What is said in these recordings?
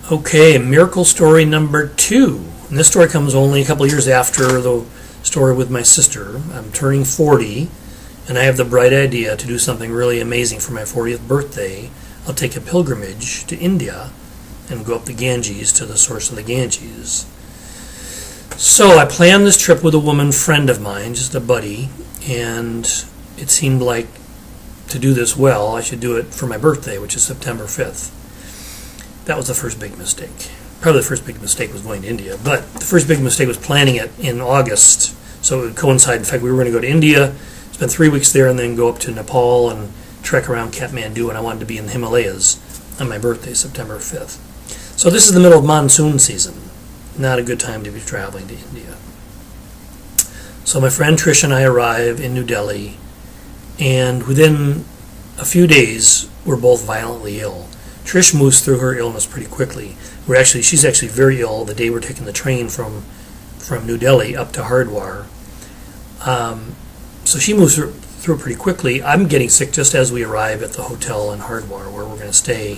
Okay, miracle story number 2. And this story comes only a couple years after the story with my sister. I'm turning 40, and I have the bright idea to do something really amazing for my 40th birthday. I'll take a pilgrimage to India and go up the Ganges to the source of the Ganges. So I planned this trip with a woman friend of mine, just a buddy, and it seemed like to do this well, I should do it for my birthday, which is September 5th. That was the first big mistake. Probably the first big mistake was going to India, but the first big mistake was planning it in August, so it would coincide. In fact, we were going to go to India, spend 3 weeks there, and then go up to Nepal and trek around Kathmandu, and I wanted to be in the Himalayas on my birthday, September 5th. So this is the middle of monsoon season. Not a good time to be traveling to India. So my friend Trish and I arrive in New Delhi, and within a few days, we're both violently ill. Trish moves through her illness pretty quickly. She's actually very ill the day we're taking the train from New Delhi up to Hardwar. So she moves through pretty quickly. I'm getting sick just as we arrive at the hotel in Hardwar, where we're going to stay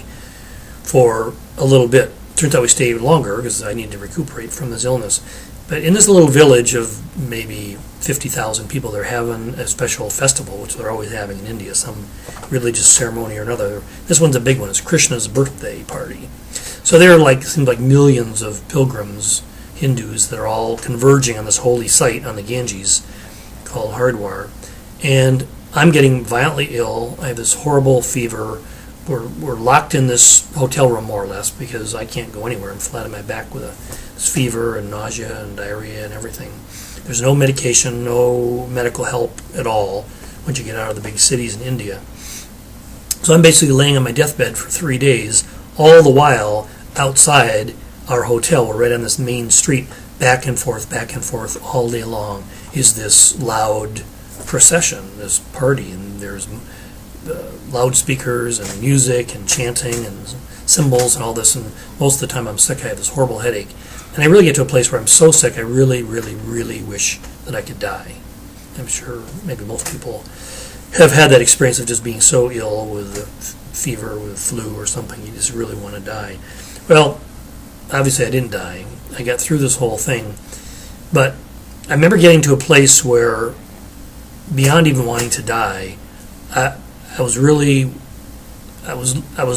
for a little bit. Turns out we stay longer because I need to recuperate from this illness. But in this little village of maybe 50,000 people, they're having a special festival, which they're always having in India, some religious ceremony or another. This one's a big one. It's Krishna's birthday party. So there seems like millions of pilgrims, Hindus, that are all converging on this holy site on the Ganges called Hardwar. And I'm getting violently ill. I have this horrible fever. We're locked in this hotel room more or less because I can't go anywhere. I'm flat on my back with this fever and nausea and diarrhea and everything. There's no medication, no medical help at all once you get out of the big cities in India. So I'm basically laying on my deathbed for 3 days, all the while outside our hotel. We're right on this main street, back and forth all day long is this loud procession, this party, and there's loudspeakers and music and chanting and cymbals and all this, and most of the time I'm sick. I have this horrible headache, and I really get to a place where I'm so sick I really, really, really wish that I could die. I'm sure maybe most people have had that experience of just being so ill with a fever, with flu or something, you just really want to die. Well, obviously I didn't die. I got through this whole thing, but I remember getting to a place where, beyond even wanting to die, I was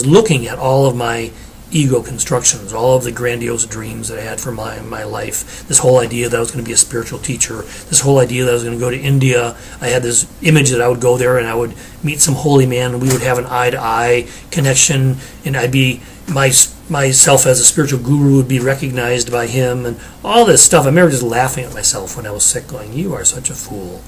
looking at all of my ego constructions, all of the grandiose dreams that I had for my life, this whole idea that I was going to be a spiritual teacher, this whole idea that I was going to go to India. I had this image that I would go there and I would meet some holy man and we would have an eye-to-eye connection, and I'd be myself as a spiritual guru would be recognized by him, and all this stuff. I remember just laughing at myself when I was sick, going, "You are such a fool.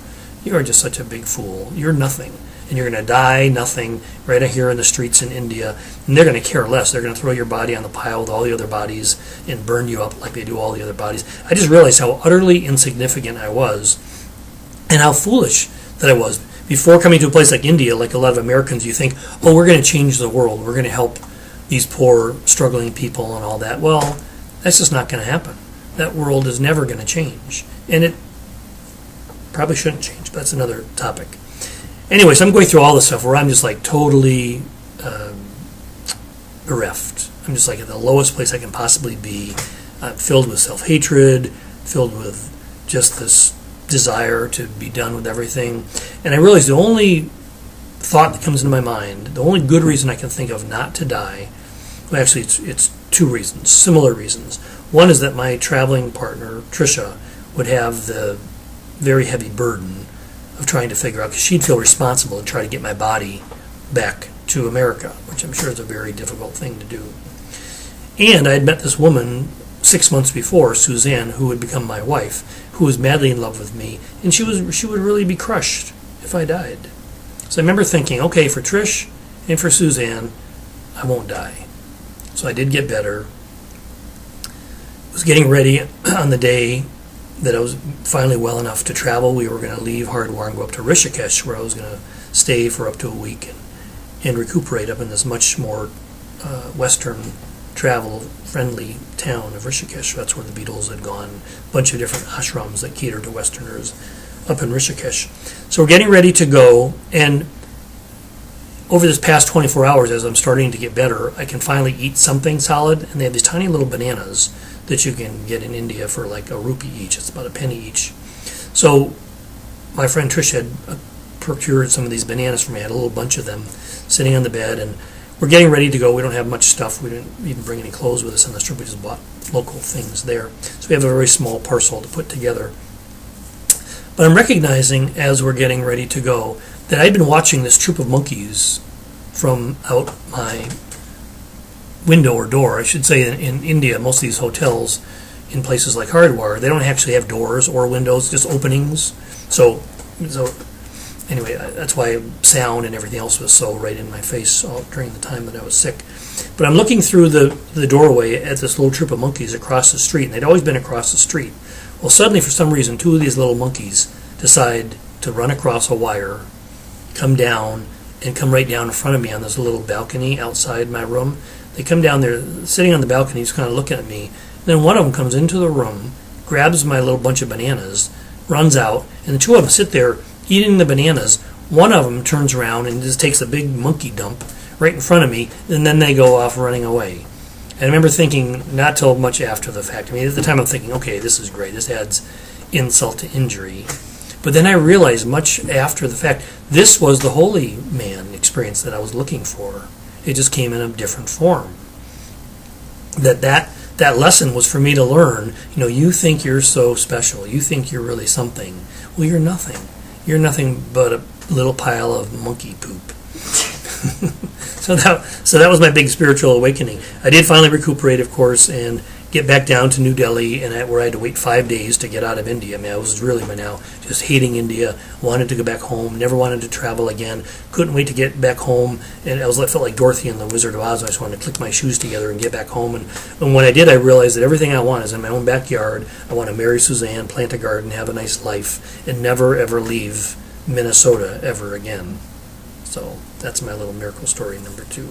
You are just such a big fool. You're nothing. And you're going to die nothing right here in the streets in India, and they're going to care less. They're going to throw your body on the pile with all the other bodies and burn you up like they do all the other bodies." I just realized how utterly insignificant I was and how foolish that I was. Before coming to a place like India, like a lot of Americans, you think, oh, we're going to change the world. We're going to help these poor, struggling people and all that. Well, that's just not going to happen. That world is never going to change. And it probably shouldn't change, but that's another topic. Anyway, so I'm going through all this stuff where I'm just like totally bereft. I'm just like at the lowest place I can possibly be. I'm filled with self-hatred, filled with just this desire to be done with everything. And I realized the only thought that comes into my mind, the only good reason I can think of not to die, well, actually it's 2 reasons, similar reasons. One is that my traveling partner, Trisha, would have the very heavy burden of trying to figure out, because she'd feel responsible and try to get my body back to America, which I'm sure is a very difficult thing to do. And I had met this woman 6 months before, Suzanne, who would become my wife, who was madly in love with me, and she would really be crushed if I died. So I remember thinking, okay, for Trish and for Suzanne, I won't die. So I did get better. I was getting ready on the day that I was finally well enough to travel. We were going to leave Hardwar and go up to Rishikesh, where I was going to stay for up to a week and recuperate up in this much more Western travel-friendly town of Rishikesh. That's where the Beatles had gone. A bunch of different ashrams that cater to Westerners up in Rishikesh. So we're getting ready to go, and over this past 24 hours, as I'm starting to get better, I can finally eat something solid. And they have these tiny little bananas that you can get in India for like a rupee each. It's about a penny each. So my friend Trish had procured some of these bananas for me. I had a little bunch of them sitting on the bed, and we're getting ready to go. We don't have much stuff. We didn't even bring any clothes with us on this trip. We just bought local things there. So we have a very small parcel to put together. But I'm recognizing as we're getting ready to go that I'd been watching this troop of monkeys from out my window or door. I should say in India, most of these hotels in places like Haridwar, they don't actually have doors or windows, just openings. So anyway, that's why sound and everything else was so right in my face all during the time that I was sick. But I'm looking through the doorway at this little troop of monkeys across the street, and they'd always been across the street. Well, suddenly, for some reason, two of these little monkeys decide to run across a wire, come down, and come right down in front of me on this little balcony outside my room. They come down there, sitting on the balcony, just kind of looking at me. Then one of them comes into the room, grabs my little bunch of bananas, runs out, and the two of them sit there eating the bananas. One of them turns around and just takes a big monkey dump right in front of me, and then they go off running away. And I remember thinking, not till much after the fact, I mean, at the time I'm thinking, okay, this is great, this adds insult to injury. But then I realized much after the fact, this was the holy man experience that I was looking for. It just came in a different form. That lesson was for me to learn, you think you're so special, you think you're really something. Well, you're nothing. You're nothing but a little pile of monkey poop. So that was my big spiritual awakening. I did finally recuperate, of course, and get back down to New Delhi, and where I had to wait 5 days to get out of India. I mean, I was really by now just hating India, wanted to go back home, never wanted to travel again, couldn't wait to get back home, and I felt like Dorothy in The Wizard of Oz. I just wanted to click my shoes together and get back home. And when I did, I realized that everything I want is in my own backyard. I want to marry Suzanne, plant a garden, have a nice life, and never, ever leave Minnesota ever again. So that's my little miracle story number 2.